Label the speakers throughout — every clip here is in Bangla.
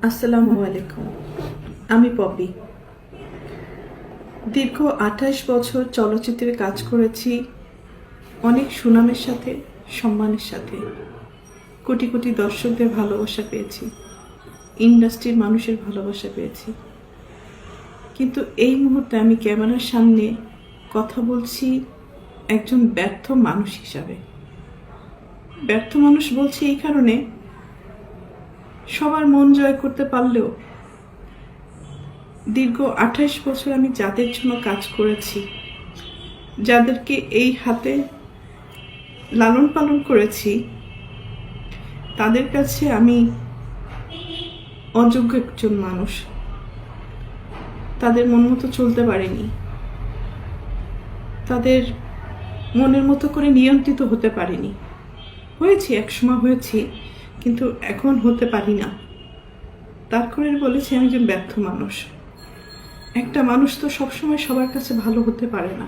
Speaker 1: আসসালামু আলাইকুম। আমি পপি। দীর্ঘ ২৮ বছর চলচ্চিত্রে কাজ করেছি, অনেক সুনামের সাথে, সম্মানের সাথে। কোটি কোটি দর্শকদের ভালোবাসা পেয়েছি, ইন্ডাস্ট্রির মানুষের ভালোবাসা পেয়েছি। কিন্তু এই মুহূর্তে আমি ক্যামেরার সামনে কথা বলছি একজন ব্যর্থ মানুষ হিসাবে। ব্যর্থ মানুষ বলছি এই কারণে, সবার মন জয় করতে পারলেও দীর্ঘ ২৮ বছর আমি যাদের জন্য কাজ করেছি, যাদেরকে এই হাতে লালন পালন করেছি, তাদের কাছে আমি অযোগ্য একজন মানুষ। তাদের মন মতো চলতে পারিনি, তাদের মনের মতো করে নিয়ন্ত্রিত হতে পারিনি। হয়েছি, একসময় হয়েছি, কিন্তু এখন হতে পারি না। তার করে বলেছি আমি একজন ব্যর্থ মানুষ। একটা মানুষ তো সবসময় সবার কাছে ভালো হতে পারে না,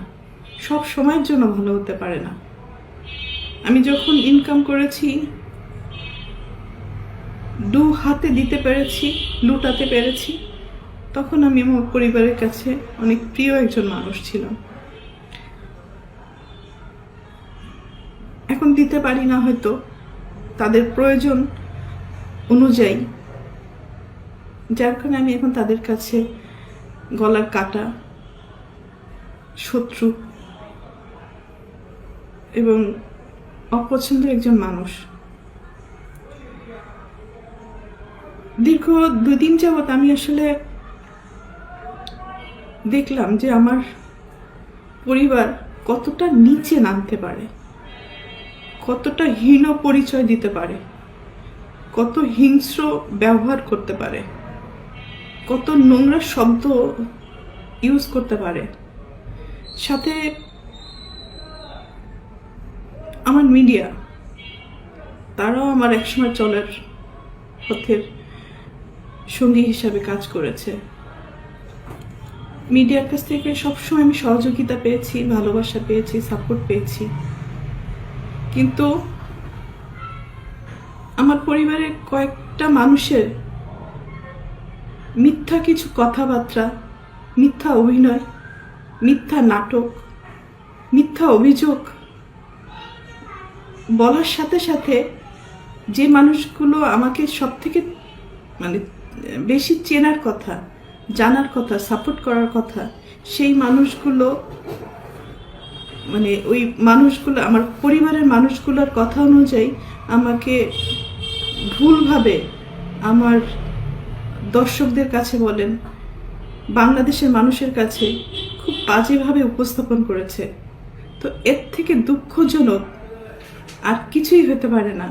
Speaker 1: সব সময়ের জন্য ভালো হতে পারে না। আমি যখন ইনকাম করেছি, দু হাতে দিতে পেরেছি, লুটাতে পেরেছি, তখন আমি আমার পরিবারের কাছে অনেক প্রিয় একজন মানুষ ছিলাম। এখন দিতে পারি না, হয়তো তাদের প্রয়োজন অনুযায়ী, যার কারণে আমি এখন তাদের কাছে গলার কাটা, শত্রু এবং অপছন্দের একজন মানুষ। দীর্ঘ 2 দিন যাবৎ আমি আসলে দেখলাম যে আমার পরিবার কতটা নিচে নামতে পারে, কতটা হীন পরিচয় দিতে পারে, কত হিংস্র ব্যবহার করতে পারে, কত নোংরা শব্দ ইউজ করতে পারে। সাথে আমার মিডিয়া, তারাও আমার একসময় চলার পথের সঙ্গী হিসাবে কাজ করেছে। মিডিয়ার কাছ থেকে সবসময় আমি সহযোগিতা পেয়েছি, ভালোবাসা পেয়েছি, সাপোর্ট পেয়েছি। কিন্তু আমার পরিবারের কয়েকটা মানুষের মিথ্যা কিছু কথাবার্তা, মিথ্যা অভিনয়, মিথ্যা নাটক, মিথ্যা অভিযোগ বলার সাথে সাথে যে মানুষগুলো আমাকে সব থেকে বেশি চেনার কথা, জানার কথা, সাপোর্ট করার কথা, সেই মানুষগুলো ওই মানুষগুলো আমার পরিবারের মানুষগুলোর কথা অনুযায়ী আমাকে ভুলভাবে আমার দর্শকদের কাছে বলেন, বাংলাদেশের মানুষের কাছে খুব বাজেভাবে উপস্থাপন করেছে। তো এর থেকে দুঃখজনক আর কিছুই হতে পারে না।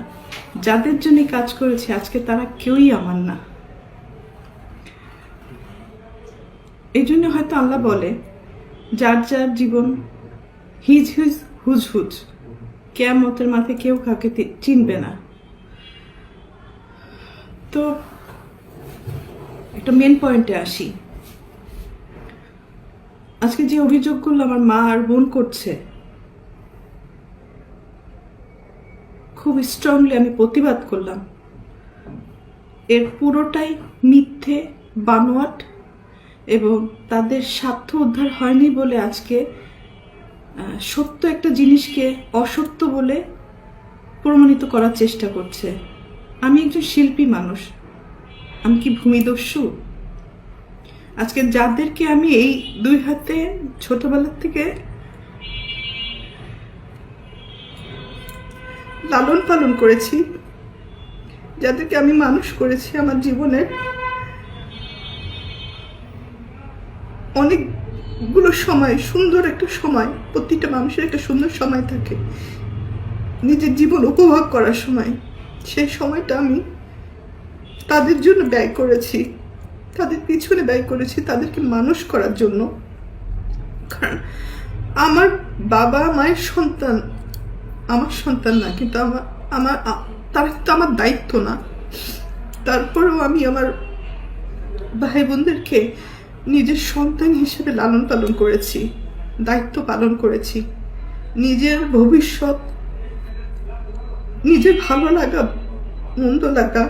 Speaker 1: যাদের জন্য কাজ করেছে আজকে তারা কেউই আমার না। এই জন্য হয়তো আল্লাহ বলে, যার যার জীবন হিজ হিজ হুজ হুজ, কিয়ামতের মাঠে কেউ কাউকে চিনবে না। তো একটা মেন পয়েন্টে আসি। আজকে যে অভিযোগগুলো আমার মা আর বোন করছে, খুব স্ট্রংলি আমি প্রতিবাদ করলাম। এর পুরোটাই মিথ্যে, বানোয়াট, এবং তাদের স্বার্থ উদ্ধার হয়নি বলে আজকে সত্য একটা জিনিসকে অসত্য বলে প্রমাণিত করার চেষ্টা করছে। আমি একজন শিল্পী মানুষ, আমি কি ভূমিদস্যু? আজকে যাদেরকে আমি এই 2 হাতে ছোটবেলার থেকে লালন পালন করেছি, যাদেরকে আমি মানুষ করেছি, আমার জীবনের অনেকগুলো সময়, সুন্দর একটা সময়, প্রতিটা মানুষের একটা সুন্দর সময় থাকে নিজের জীবন উপভোগ করার সময়। সেই সময়টা আমি তাদের জন্য ব্যয় করেছি, তাদের পিছনে ব্যয় করেছি, তাদেরকে মানুষ করার জন্য। কারণ আমার বাবা মায়ের সন্তান আমার সন্তান না, কিন্তু তারা কিন্তু আমার দায়িত্ব না। তারপরেও আমি আমার ভাই বোনদেরকে নিজের সন্তান হিসেবে লালন পালন করেছি, দায়িত্ব পালন করেছি। নিজের ভবিষ্যৎ, নিজের ভালো লাগা, মন্দ লাগা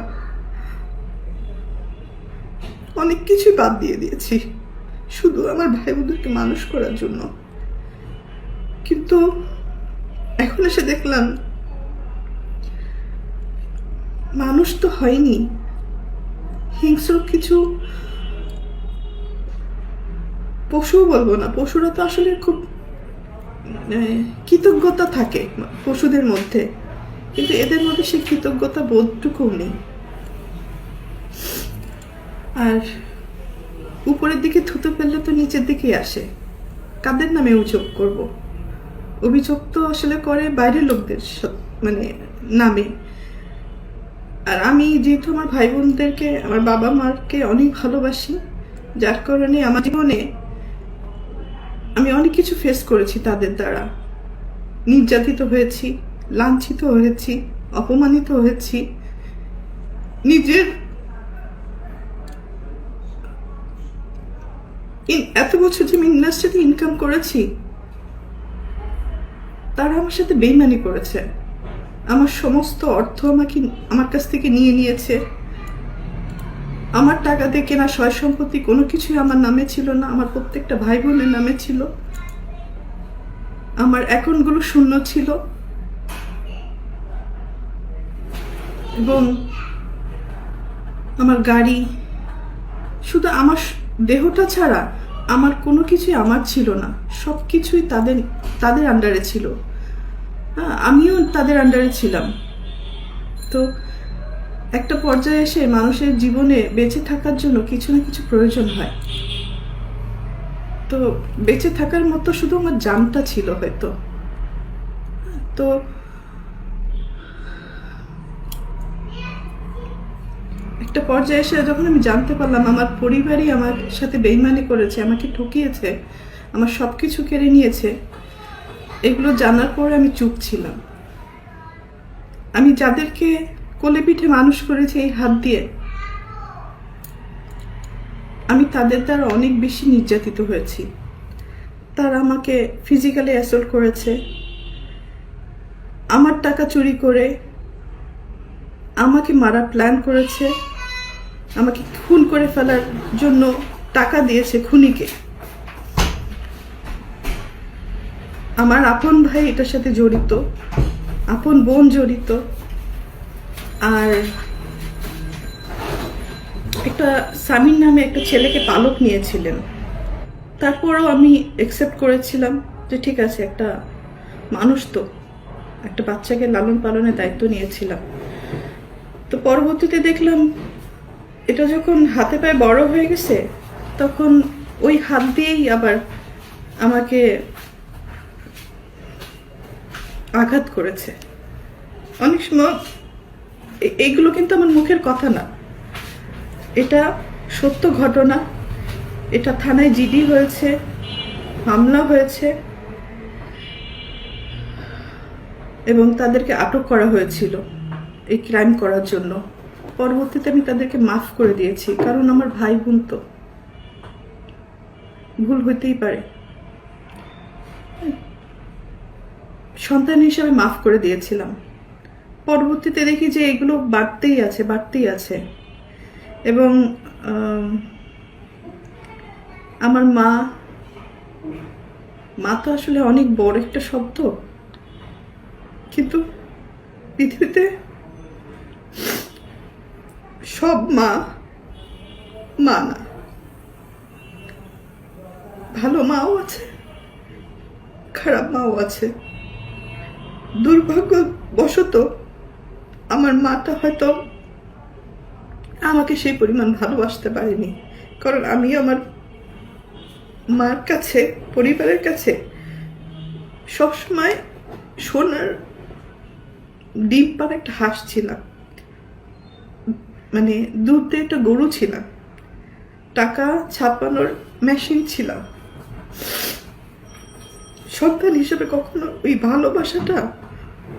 Speaker 1: অনেক কিছুই বাদ দিয়ে দিয়েছি শুধু আমার ভাই বোনদেরকে মানুষ করার জন্য। কিন্তু এখন এসে দেখলাম মানুষ তো হয়নি, হিংস্র কিছু পশুও বলবো না, পশুরা তো আসলে খুব কৃতজ্ঞতা থাকে পশুদের মধ্যে, কিন্তু এদের মধ্যে সেই কৃতজ্ঞতা বোধটুকু নেই। আর উপরের দিকে থুতু ফেললে তো নিচের দিকেই আসে। কাদের নামে অভিযোগ করব? অভিযোগ তো আসলে করে বাইরের লোকদের মানে নামে। আর আমি যেহেতু আমার ভাই বোনদেরকে, আমার বাবা মাকে অনেক ভালোবাসি, যার কারণে আমার জীবনে আমি অনেক কিছু ফেস করেছি তাদের দ্বারা। নির্যাতিত হয়েছি, লাঞ্ছিত হয়েছি, অপমানিত হয়েছি। নিজের এত বছর যে আমি ইন্ডাস্ট্রিতে ইনকাম করেছি, তারা আমার সাথে বেইমানি করেছে। আমার সমস্ত অর্থ আমার কাছ থেকে নিয়ে নিয়েছে। আমার টাকা দিয়ে কেনা সয় সম্পত্তি কোনো কিছুই আমার নামে ছিল না, আমার প্রত্যেকটা ভাই বোনের নামে ছিল। আমার অ্যাকাউন্টগুলো শূন্য ছিল এবং আমার গাড়ি, শুধু আমার দেহটা ছাড়া আমার কোনো কিছুই আমার ছিল না। সব কিছুই তাদের আন্ডারে ছিল। হ্যাঁ, আমিও তাদের আন্ডারে ছিলাম। তো একটা পর্যায়ে এসে মানুষের জীবনে বেঁচে থাকার জন্য কিছু না কিছু প্রয়োজন হয়। তো বেঁচে থাকার মতো শুধু আমার জানটা ছিল হয়তো। তো একটা পর্যায়ে এসে যখন আমি জানতে পারলাম আমার পরিবারই আমার সাথে বেইমানি করেছে, আমাকে ঠকিয়েছে, আমার সব কিছু কেড়ে নিয়েছে, এগুলো জানার পরে আমি চুপ ছিলাম। আমি যাদেরকে কোলে পিঠে মানুষ করেছি এই হাত দিয়ে, আমি তাদের দ্বারা অনেক বেশি নির্যাতিত হয়েছি। তারা আমাকে ফিজিক্যালি অ্যাসল্ট করেছে, আমার টাকা চুরি করে আমাকে মারার প্ল্যান করেছে, আমাকে খুন করে ফেলার জন্য টাকা দিয়েছে খুনিকে। আমার আপন ভাই এটার সাথে জড়িত, আপন বোন জড়িত, আর একটা সামিন নামে একটা ছেলেকে পালক নিয়েছিলেন। তারপরেও আমি অ্যাকসেপ্ট করেছিলাম যে ঠিক আছে, একটা মানুষ তো, একটা বাচ্চাকে লালন পালনের দায়িত্ব নিয়েছিলাম। তো পরবর্তীতে দেখলাম এটা যখন হাতে পায়ে বড় হয়ে গেছে, তখন ওই হাত দিয়েই আবার আমাকে আঘাত করেছে। অনেক সময় এইগুলো কিন্তু আমার মুখের কথা না, এটা সত্য ঘটনা। এটা থানায় জিডি হয়েছে, মামলা হয়েছে এবং তাদেরকে আটক করা হয়েছিল এই ক্রাইম করার জন্য। পরবর্তীতে আমি তাদেরকে মাফ করে দিয়েছি, কারণ আমার ভাই বোন তো, ভুল হইতেই পারে। সন্তান হিসাবে মাফ করে দিয়েছিলাম। পরবর্তীতে দেখি যে এগুলো বাড়তেই আছে এবং আমার মা তো আসলে অনেক বড় একটা শব্দ, কিন্তু পৃথিবীতে সব মা না, ভালো মাও আছে, খারাপ মাও আছে। দুর্ভাগ্যবশত আমার মাটা হয়তো আমাকে সেই পরিমাণ ভালোবাসতে পারেনি, কারণ আমি আমার মার কাছে, পরিবারের কাছে সবসময় সোনার ডিম পাড়া একটা হাঁস ছিলাম, মানে দুধ দিয়ে একটা গরু ছিলাম, টাকা ছাপানোর মেশিন ছিলাম। সন্তান হিসেবে কখনো ওই ভালোবাসাটা,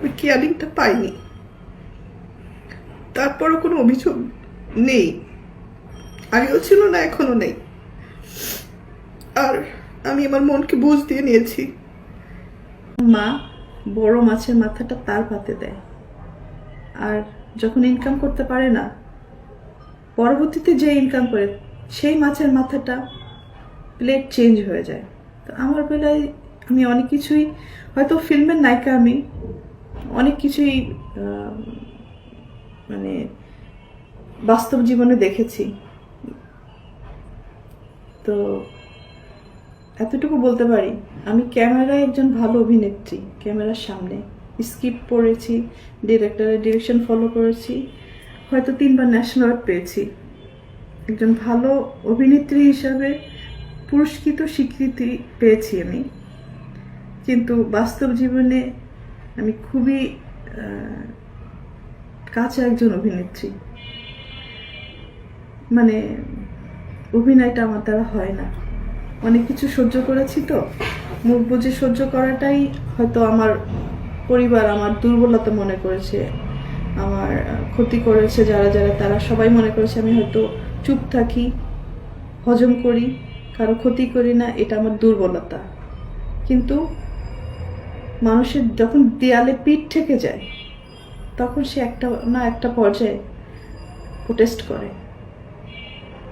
Speaker 1: ওই কেয়ারিংটা পাইনি। তারপরও কোনো অভিযোগ নেই, আগেও ছিল না, এখনো নেই। আর আমি আমার মনকে বুঝ দিয়ে নিয়েছি। মা বড় মাছের মাথাটা তার পাতে দেয়, আর যখন ইনকাম করতে পারে না, পরবর্তীতে যে ইনকাম করে সেই মাছের মাথাটা প্লেট চেঞ্জ হয়ে যায়। তো আমার বেলায় আমি অনেক কিছুই, হয়তো ফিল্মের নায়িকা আমি অনেক কিছুই মানে বাস্তব জীবনে দেখেছি। তো এতটুকু বলতে পারি, আমি ক্যামেরায় একজন ভালো অভিনেত্রী। ক্যামেরার সামনে স্ক্রিপ্ট পড়েছি, ডিরেক্টরের ডিরেকশন ফলো করেছি, হয়তো 3বার ন্যাশনাল অ্যাওয়ার্ড পেয়েছি। একজন ভালো অভিনেত্রী হিসাবে পুরস্কৃত স্বীকৃতি পেয়েছি আমি। কিন্তু বাস্তব জীবনে আমি খুবই কাঁচা একজন অভিনেত্রী। মানে অভিনয়টা আমার দ্বারা হয় না। অনেক কিছু সহ্য করেছি, তো মুখ বুজে সহ্য করাটাই হয়তো আমার পরিবার আমার দুর্বলতা মনে করেছে, আমার ক্ষতি করেছে যারা যারা, তারা সবাই মনে করেছে আমি হয়তো চুপ থাকি, হজম করি, কারো ক্ষতি করি না, এটা আমার দুর্বলতা। কিন্তু মানুষের যখন দেয়ালে পিঠ ঠেকে যায়, তখন সে একটা না একটা পর্যায়ে প্রোটেস্ট করে।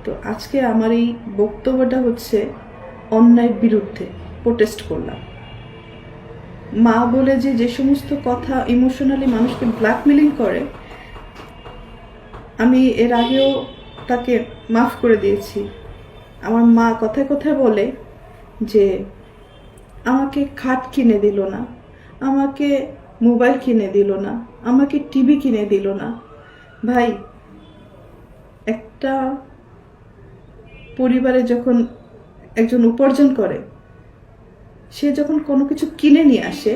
Speaker 1: তো আজকে আমার এই বক্তব্যটা হচ্ছে অন্যায়ের বিরুদ্ধে প্রোটেস্ট করলাম। মা বলে যে সমস্ত কথা ইমোশনালি মানুষকে ব্ল্যাকমেলিং করে, আমি এর আগেও তাকে মাফ করে দিয়েছি। আমার মা কথায় কথায় বলে যে আমাকে খাট কিনে দিল না, আমাকে মোবাইল কিনে দিল না, আমাকে টিভি কিনে দিল না। ভাই, একটা পরিবারে যখন একজন উপার্জন করে, সে যখন কোনো কিছু কিনে নিয়ে আসে,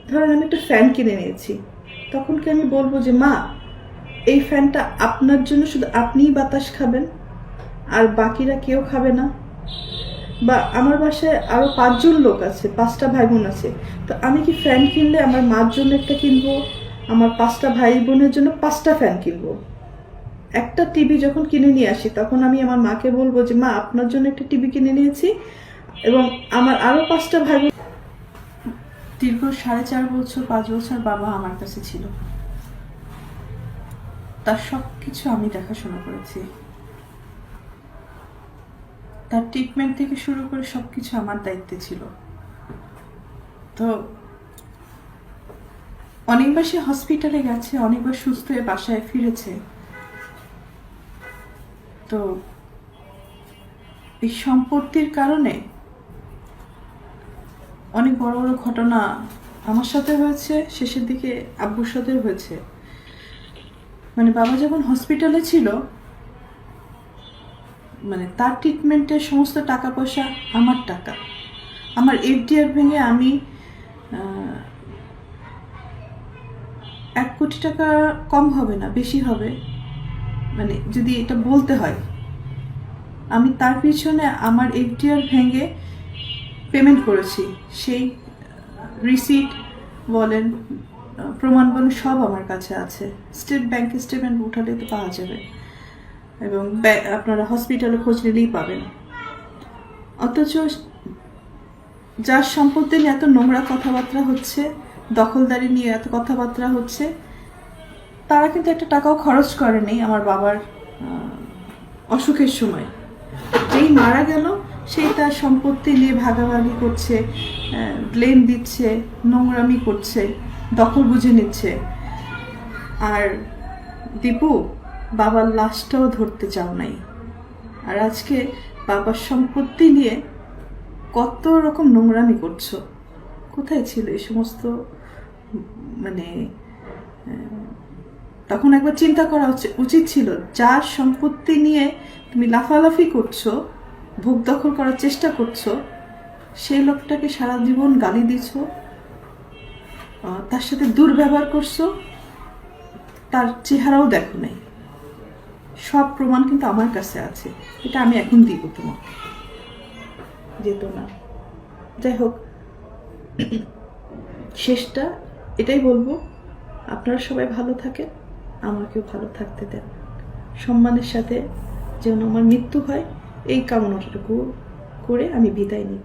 Speaker 1: ধরেন আমি একটা ফ্যান কিনে নিয়েছি, তখন কি আমি বলবো যে মা এই ফ্যানটা আপনার জন্য শুধু আপনিই বাতাস খাবেন আর বাকিরা কেউ খাবে না? বা আমার বাসায় আরো 5 জন লোক আছে, 5টা ভাই বোন আছে, তো আমি কি ফ্যান কিনলে আমার মার জন্য একটা কিনবো, আমার 5টা ভাই বোনের জন্য 5টা ফ্যান কিনবো? একটা টিভি যখন কিনে নিয়ে আসি, তখন আমি আমার মাকে বলবো যে মা আপনার জন্য একটা টিভি কিনে নিয়েছি, এবং আমার আরো 5টা ভাই বোন। দীর্ঘ 4.5 বছর 5 বছর বাবা আমার কাছে ছিল, তার সবকিছু আমি দেখাশোনা করেছি। তার ট্রিটমেন্ট থেকে শুরু করে সবকিছু আমার দায়িত্বে ছিল। তো অনেকবার সে হসপিটালে গেছে, অনেকবার সুস্থ হয়ে বাসায় ফিরেছে। তো এই সম্পত্তির কারণে অনেক বড় বড় ঘটনা আমার সাথে হয়েছে, শেষের দিকে আব্বুর সাথে হয়েছে। মানে বাবা যখন হসপিটালে ছিল, মানে তার ট্রিটমেন্টের সমস্ত টাকা পয়সা আমার টাকা। আমার এফডিআর ভেঙে আমি 1 কোটি টাকা কম হবে না, বেশি হবে, মানে যদি এটা বলতে হয়। আমি তার পিছনে আমার এফডিআর ভেঙে পেমেন্ট করেছি। সেই রিসিট বলেন, প্রমাণ বলেন, সব আমার কাছে আছে। স্টেট ব্যাংকে স্টেটমেন্ট উঠালে তো পাওয়া যাবে, এবং আপনারা হসপিটালে খোঁজ নিলেই পাবেন। অথচ যার সম্পত্তি নিয়ে এত নোংরা কথাবার্তা হচ্ছে, দখলদারি নিয়ে এত কথাবার্তা হচ্ছে, তারা কিন্তু একটা টাকাও খরচ করেনি আমার বাবার অসুখের সময়। যেই মারা গেল, সেই তার সম্পত্তি নিয়ে ভাগাভাগি করছে, ব্লেম দিচ্ছে, নোংরামি করছে, দখল বুঝে নিচ্ছে। আর দীপু, বাবার লাশটাও ধরতে চাও নাই। আর আজকে বাবার সম্পত্তি নিয়ে কত রকম নোংরামি করছো। কোথায় ছিল এই সমস্ত? মানে তখন একবার চিন্তা করা উচিত ছিল, যার সম্পত্তি নিয়ে তুমি লাফালাফি করছো, ভোগ দখল করার চেষ্টা করছো, সেই লোকটাকে সারা জীবন গালি দিছ, তার সাথে দুর্ব্যবহার করছো, তার চেহারাও দেখো নাই। সব প্রমাণ কিন্তু আমার কাছে আছে, এটা আমি এখন দিব তোমাকে, যেত না। যাই হোক, শেষটা এটাই বলবো, আপনারা সবাই ভালো থাকেন, আমাকেও ভালো থাকতে দেন, সম্মানের সাথে যেন আমার মৃত্যু হয়, এই কামনাটুকু করে আমি বিদায় নিই।